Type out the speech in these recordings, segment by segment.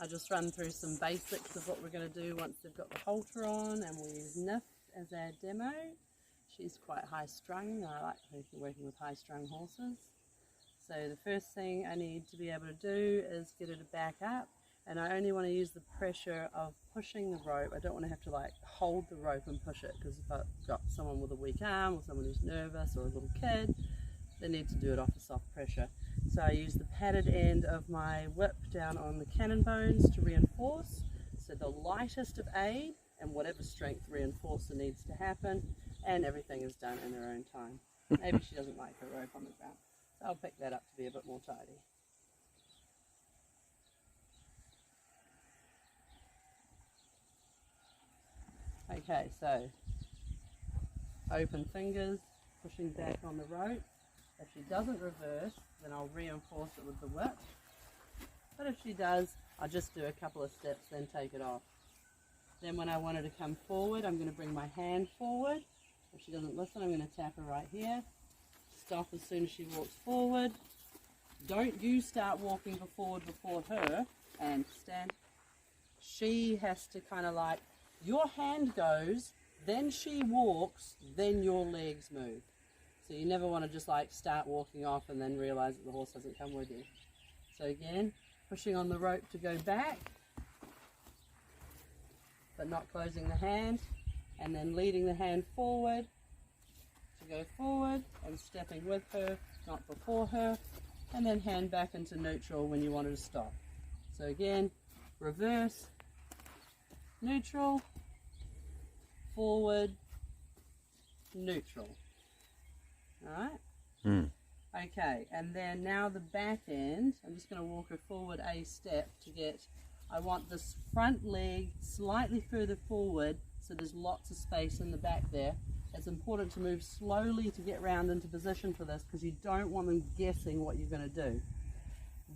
I just run through some basics of what we're going to do once they've got the halter on, and we'll use Nif as our demo. She's quite high strung. I like working with high strung horses. So the first thing I need to be able to do is get her to back up, and I only want to use the pressure of pushing the rope. I don't want to have to like hold the rope and push it, because if I've got someone with a weak arm or someone who's nervous or a little kid, they need to do it off a soft pressure. So I use the padded end of my whip down on the cannon bones to reinforce. So the lightest of aid and whatever strength reinforcer needs to happen, and everything is done in her own time. Maybe she doesn't like her rope on the ground, so I'll pick that up to be a bit more tidy. Okay, so open fingers, pushing back on the rope. If she doesn't reverse, then I'll reinforce it with the whip. But if she does, I'll just do a couple of steps, then take it off. Then when I want her to come forward, I'm going to bring my hand forward. If she doesn't listen, I'm going to tap her right here. Stop as soon as she walks forward. Don't you start walking forward before her, and stand. She has to kind of like, your hand goes, then she walks, then your legs move. So you never want to just like start walking off and then realize that the horse hasn't come with you. So again, pushing on the rope to go back, but not closing the hand, and then leading the hand forward to go forward and stepping with her, not before her, and then hand back into neutral when you want her to stop. So again, reverse, neutral, forward, neutral. Alright? Okay, and then now the back end, I'm just going to walk her forward a step to get, I want this front leg slightly further forward, so there's lots of space in the back there. It's important to move slowly to get round into position for this, because you don't want them guessing what you're going to do.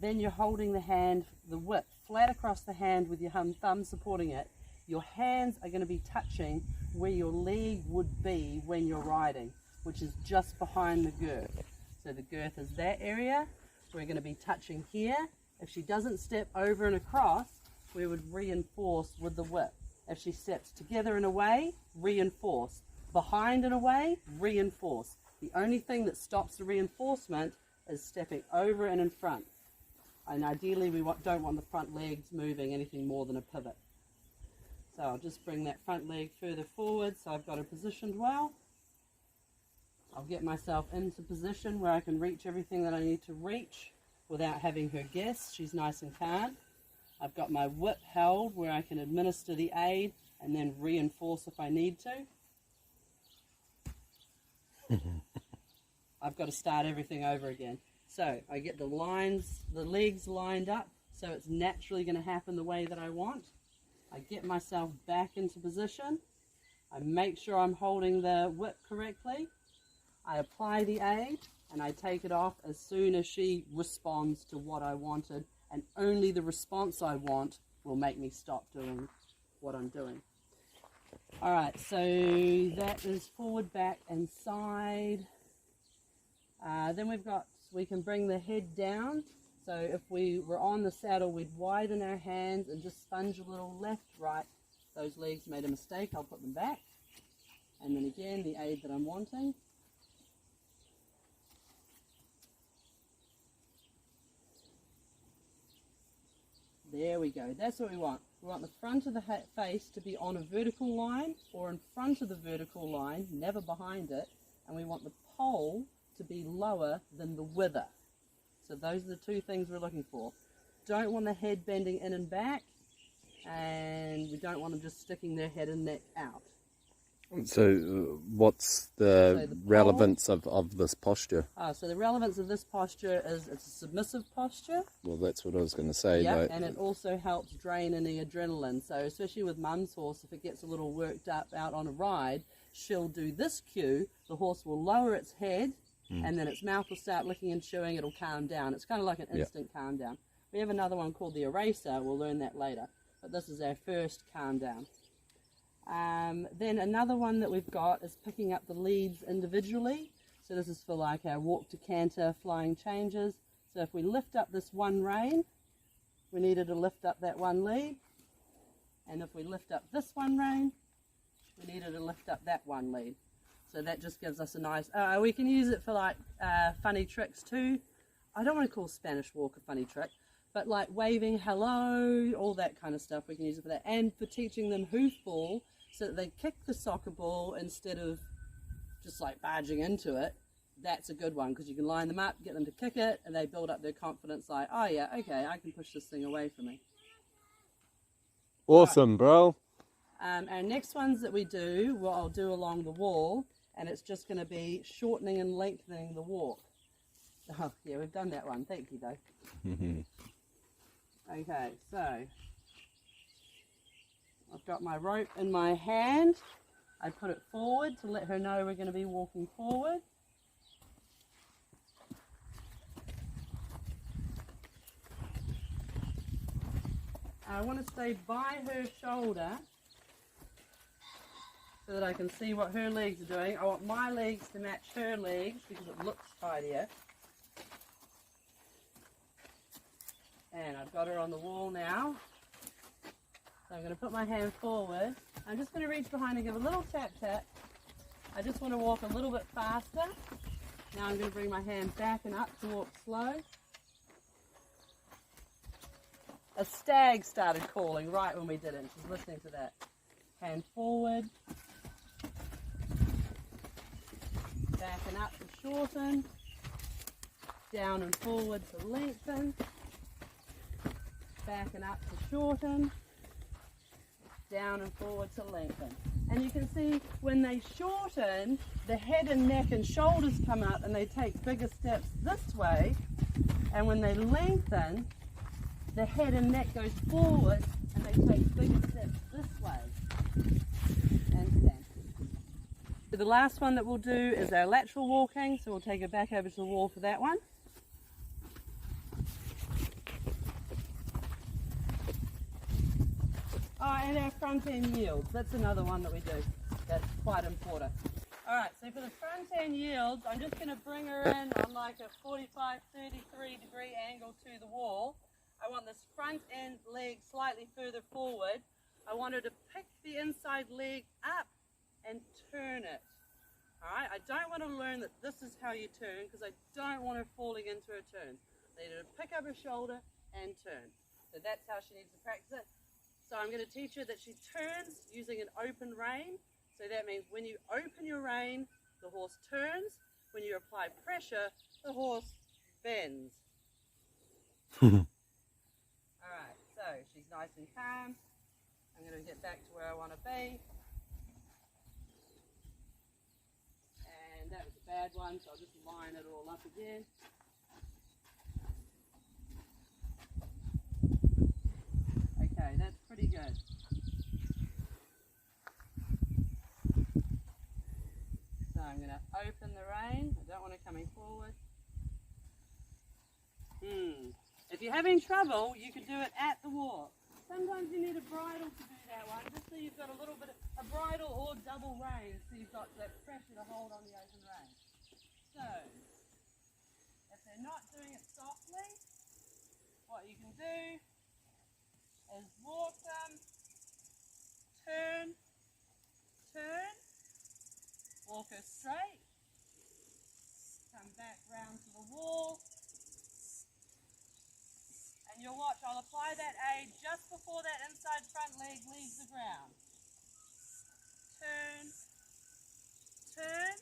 Then you're holding the hand, the whip, flat across the hand with your thumb supporting it. Your hands are going to be touching where your leg would be when you're riding, which is just behind the girth. So the girth is that area. We're going to be touching here. If she doesn't step over and across, we would reinforce with the whip. If she steps together and away, reinforce. Behind and away, reinforce. The only thing that stops the reinforcement is stepping over and in front. And ideally we don't want the front legs moving anything more than a pivot. So I'll just bring that front leg further forward so I've got her positioned well. I'll get myself into position where I can reach everything that I need to reach without having her guess. She's nice and calm. I've got my whip held where I can administer the aid and then reinforce if I need to. I've got to start everything over again. So I get the legs lined up so it's naturally going to happen the way that I want. I get myself back into position. I make sure I'm holding the whip correctly. I apply the aid and I take it off as soon as she responds to what I wanted, and only the response I want will make me stop doing what I'm doing. Alright, so that is forward, back and side. Then we can bring the head down. So if we were on the saddle, we'd widen our hands and just sponge a little left, right. Those legs made a mistake, I'll put them back. And then again, the aid that I'm wanting. There we go, that's what we want. We want the front of the face to be on a vertical line or in front of the vertical line, never behind it. And we want the pole to be lower than the wither. So those are the two things we're looking for. Don't want the head bending in and back, and we don't want them just sticking their head and neck out. So what's the relevance of this posture? So the relevance of this posture is it's a submissive posture. Well, that's what I was going to say. Yeah, and it also helps drain any adrenaline. So especially with Mum's horse, if it gets a little worked up out on a ride, she'll do this cue, the horse will lower its head, and then its mouth will start licking and chewing, it'll calm down. It's kind of like an instant calm down. We have another one called the eraser, we'll learn that later, but this is our first calm down. Then another one that we've got is picking up the leads individually. So this is for like our walk to canter, flying changes. So if we lift up this one rein, we needed to lift up that one leg. And if we lift up this one rein, we needed to lift up that one lead. So that just gives us a nice, we can use it for like funny tricks too. I don't want to call Spanish walk a funny trick, but like waving hello, all that kind of stuff, we can use it for that. And for teaching them hoofball so that they kick the soccer ball instead of just like barging into it. That's a good one because you can line them up, get them to kick it, and they build up their confidence like, oh yeah, okay, I can push this thing away from me. Awesome, bro. Our next ones that we do, well, I'll do along the wall, and it's just going to be shortening and lengthening the walk. Oh, yeah, we've done that one. Thank you, though. Okay, so I've got my rope in my hand. I put it forward to let her know we're going to be walking forward. I want to stay by her shoulder so that I can see what her legs are doing. I want my legs to match her legs because it looks tidier. And I've got her on the wall now. So I'm going to put my hand forward. I'm just going to reach behind and give a little tap tap. I just want to walk a little bit faster. Now I'm going to bring my hand back and up to walk slow. A stag started calling right when we did it. She's listening to that. Hand forward. Back and up to shorten. Down and forward to lengthen. Back and up to shorten. Down and forward to lengthen. And you can see when they shorten, the head and neck and shoulders come up and they take bigger steps this way. And when they lengthen, the head and neck goes forward and they take bigger steps this way. And stand. So the last one that we'll do is our lateral walking, so we'll take it back over to the wall for that one. Oh, and our front end yields, that's another one that we do. That's quite important. Alright, so for the front end yields, I'm just going to bring her in on like a 45, 33 degree angle to the wall. I want this front end leg slightly further forward. I want her to pick the inside leg up and turn it. Alright, I don't want to learn that this is how you turn because I don't want her falling into her turns. I need her to pick up her shoulder and turn. So that's how she needs to practice it. So I'm going to teach her that she turns using an open rein. So that means when you open your rein, the horse turns. When you apply pressure, the horse bends. Alright, so she's nice and calm. I'm going to get back to where I want to be. And that was a bad one, so I'll just line it all up again. Okay, that's pretty good. So I'm going to open the rein. I don't want it coming forward. If you're having trouble, you can do it at the walk. Sometimes you need a bridle to do that one, just so you've got a little bit of a bridle or double rein, so you've got that pressure to hold on the open rein. So, if they're not doing it softly, what you can do is walk them, turn, turn, walk her straight, come back round to the wall, and you'll watch, I'll apply that aid just before that inside front leg leaves the ground. Turn, turn,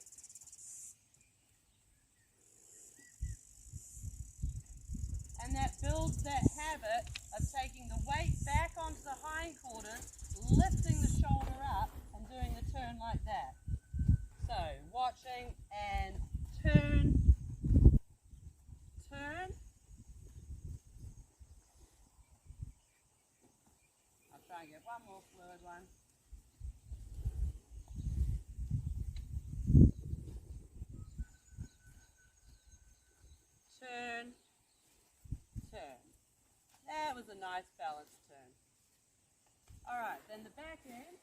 and that builds that habit of taking the weight back onto the hindquarters, lifting the shoulder up and doing the turn like that. So, watching and turn, turn. I'll try and get one more fluid one. Turn, turn. That was a nice balanced turn. Alright, then the back end.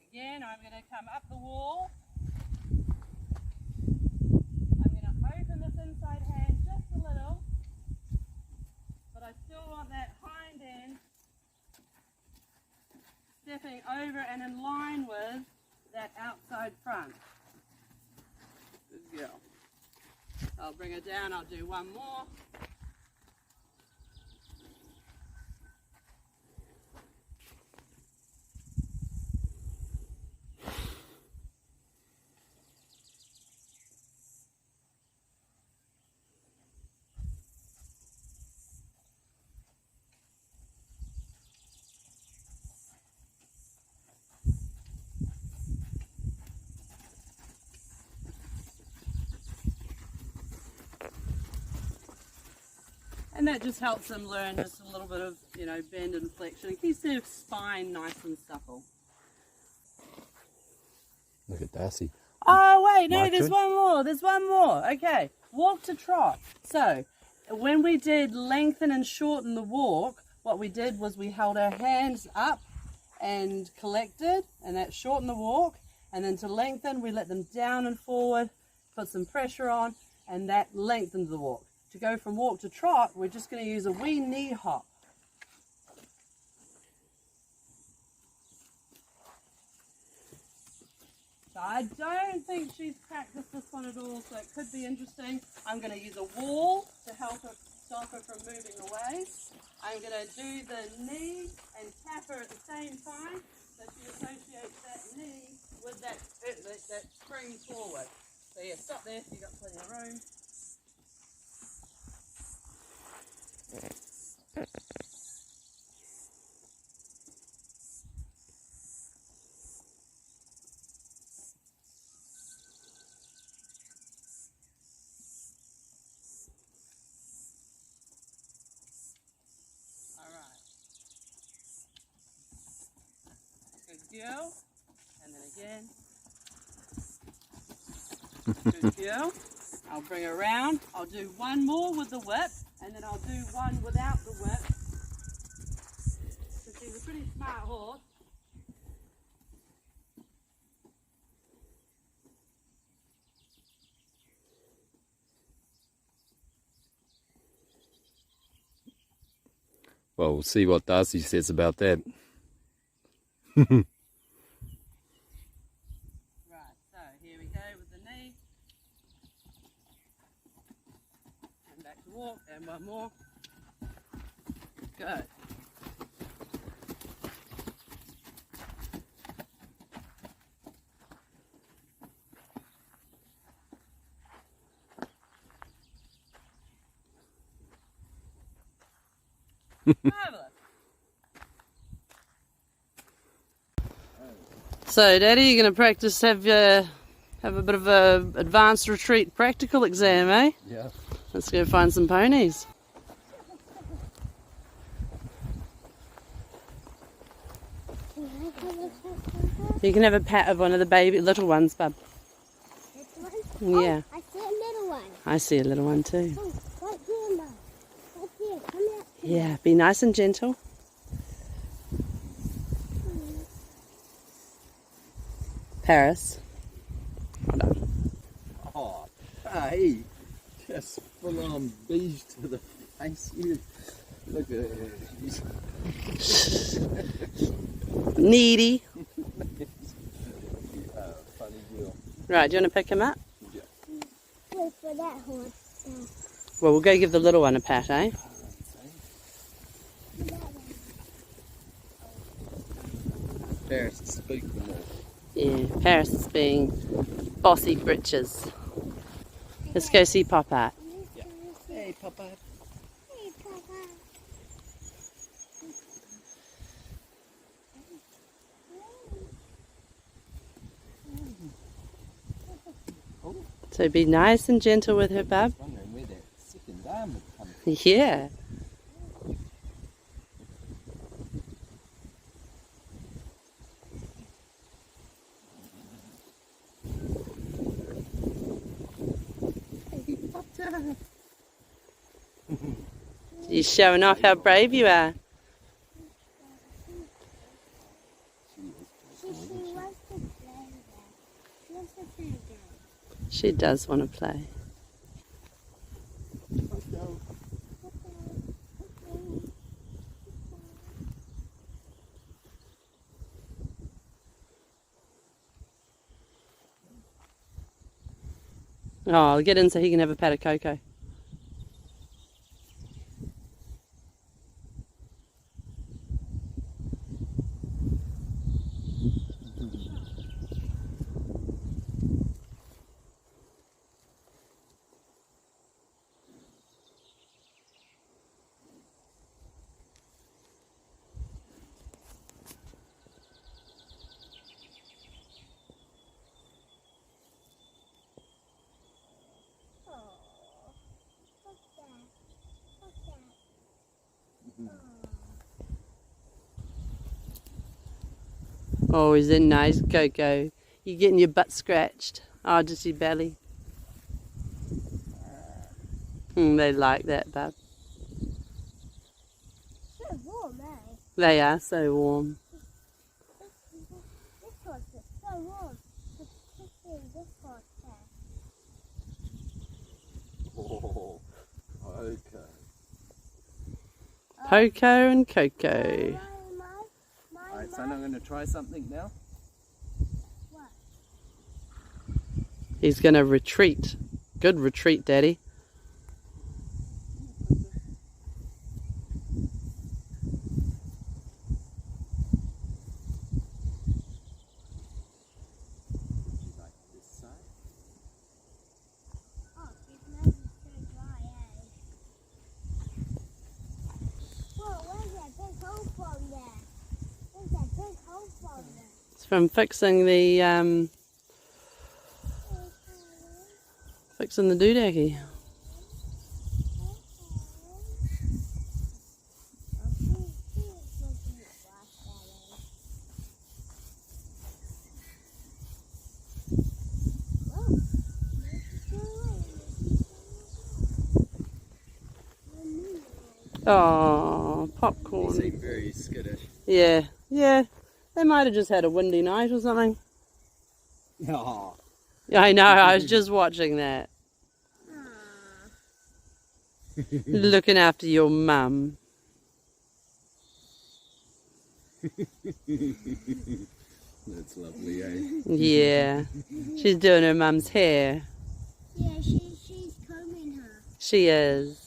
Again, I'm going to come up the wall. I'm going to open this inside stepping over and in line with that outside front. Good girl. I'll bring her down, I'll do one more. And that just helps them learn just a little bit of, you know, bend and flexion. It keeps their spine nice and supple. Look at Darcy. Oh, wait, no, My there's turn? one more. There's one more. Okay, walk to trot. So, when we did lengthen and shorten the walk, what we did was we held our hands up and collected, and that shortened the walk. And then to lengthen, we let them down and forward, put some pressure on, and that lengthened the walk. To go from walk to trot, we're just going to use a wee knee hop. So I don't think she's practiced this one at all, so it could be interesting. I'm going to use a wall to help her, stop her from moving away. I'm going to do the knee and tap her at the same time, so she associates that knee with that spring forward. So yeah, stop there so you've got plenty of room. Good girl. And then again. Good girl. I'll bring her around. I'll do one more with the whip, and then I'll do one without the whip. So she's a pretty smart horse. Well, we'll see what Darcy says about that. Right, so here we go with the knee. And back to walk, and one more. Good. Marvelous. So, Daddy, you're going to practice, have a bit of a advanced retreat practical exam, eh? Yeah. Let's go find some ponies. You can have a pat of one of the little ones, bub. This one? Yeah. Oh, I see a little one. I see a little one too. Oh, right here, Mum. Right here. Come here. Yeah, be nice and gentle. Paris. Hold on. Oh, hey, just full on beige to the face. You look at her. Needy. Funny girl. Right, do you want to pick him up? Wait for that horse. Well, we'll go give the little one a pat, eh? Paris is speaking more. Yeah, Paris is being bossy britches. Let's go see Pop Art. Hey, Papa. Hey, Papa. So be nice and gentle with her, bub. Wondering where that second arm would come from. Yeah. You're showing off how brave you are. She wants to play there. She wants to play there. She does want to play. Oh, get in so he can have a pat of cocoa. Oh, is that nice, Coco? You getting your butt scratched? Oh, just your belly. They like that, bub. So warm, eh? They are so warm. This one's so warm. Particularly this one there. Oh, okay. Poco and Coco. Alright, son, I'm going to try something now. What? He's going to retreat. Good retreat, Daddy. Like this side. Oh, his nose is so dry, eh? Whoa, where's that big hole from there? Where's that big hole from there? It's from fixing the doodacky. Oh, They popcorn. seem very skittish. Yeah, yeah. They might have just had a windy night or something. Oh. Yeah, I know. I was just watching that. Looking after your mum. That's lovely, eh? Yeah. She's doing her mum's hair. Yeah, she's combing her. She is.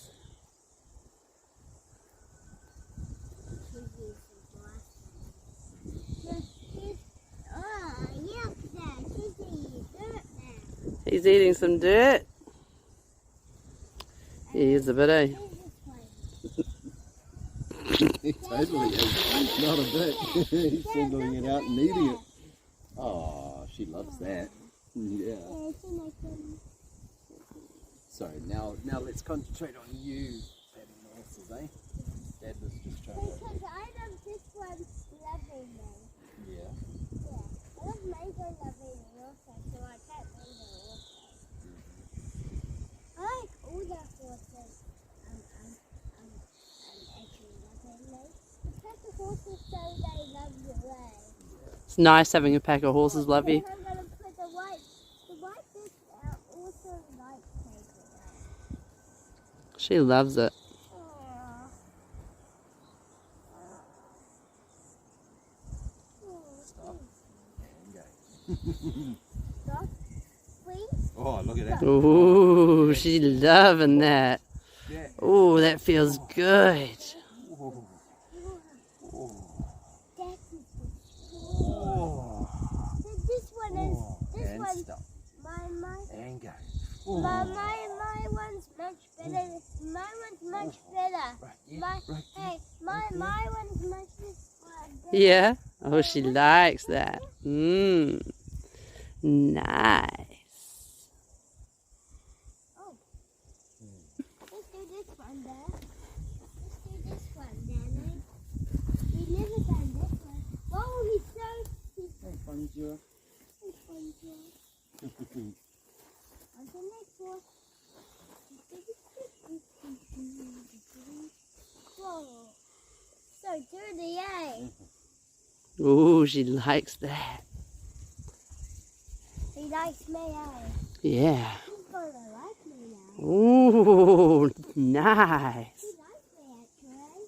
He's eating some dirt. He is a bit, eh? He totally is. Not a bit. He's singling it out and eating it. Oh, she loves that. Yeah. So now let's concentrate on you patting the horses, eh? Dad was just trying to... Because I love this one loving me. Yeah. Yeah. I love Mango loving me also, so I pet Mango also. I like all the horses actually loving me. The pet the horses so they love you, eh? It's nice having a pack of horses love you. I'm going to put the white bit out also like paper. She loves it. Stop. And Stop, please. oh, look at that. Ooh, she's loving that. Yeah. Ooh, that feels good. Oh. Oh. Oh. This one is this And one. stop. My And go. my one's much better. My one's much better. Right, yeah, My right, hey, my one's much better. Yeah? Oh, she likes that. Mmm. Nice. Oh. Let's do this one there. Let's do this one then. We never done this one. Oh, he's Hey, bonjour. fun. On the next one. Whoa. So dirty, eh? Ooh, she likes that. He likes me, eh? Yeah. He's gonna like me now. Ooh, nice. He likes me, actually.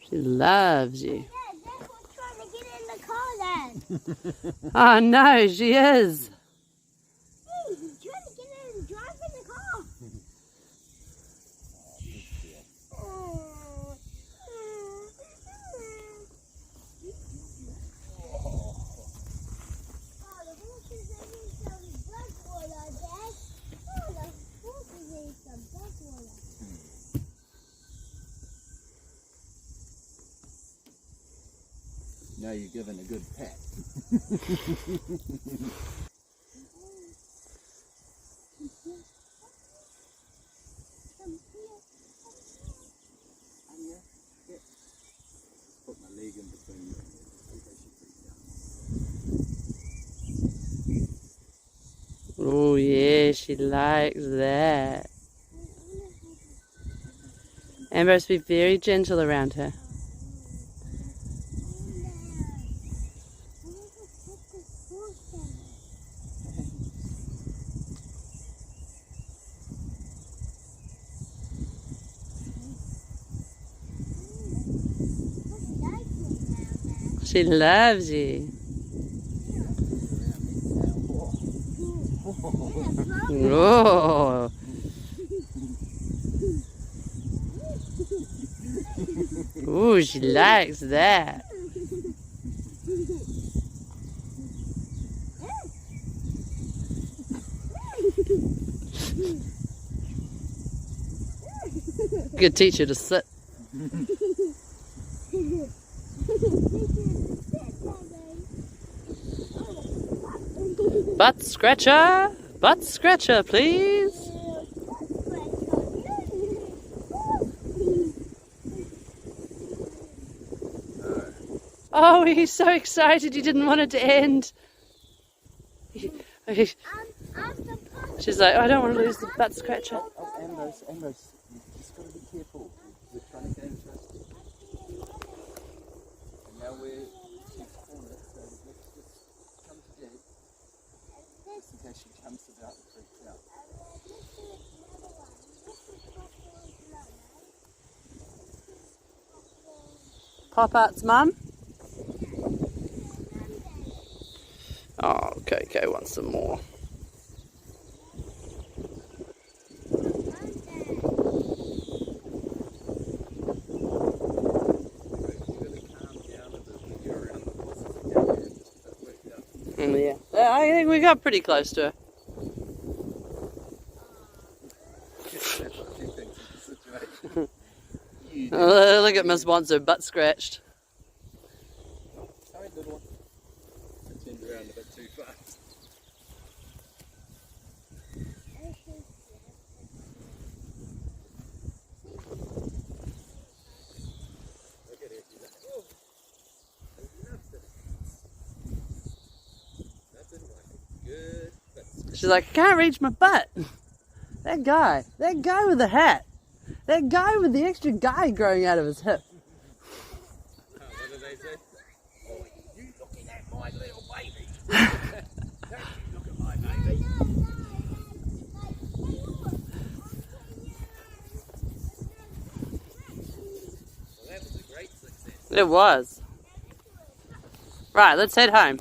She loves you. Yeah, Dad was trying to get in the car then. Oh no, she is. Now you're given a good pat. Put my leg in between you. Oh yeah, she likes that. Amber has to be very gentle around her. She loves you. Oh. Ooh, she likes that. Good teacher to sit. Butt scratcher, please. Oh, he's so excited he didn't want it to end. She's like, oh, I don't want to lose the butt scratcher. Oh, Ambrose, you just got to be careful. We're trying to gain trust. And now she's cornered, so let's just come to Jade. Just in case she jumps about and freaks out. Pop Art's mum. Oh, okay, wants some more. Yeah, I think we got pretty close to her. Look at Miss wants her butt scratched. Sorry, little one. I turned around a bit too fast. Look at her. She's like, oh, I loved it. Nothing like a good butt scratch. She's like, I can't reach my butt. That guy with the hat. That guy with the extra guy growing out of his hip. What do they say? Oh, you looking at my little baby. Don't you look at my baby. Well, that was a great success. It was. Right, let's head home.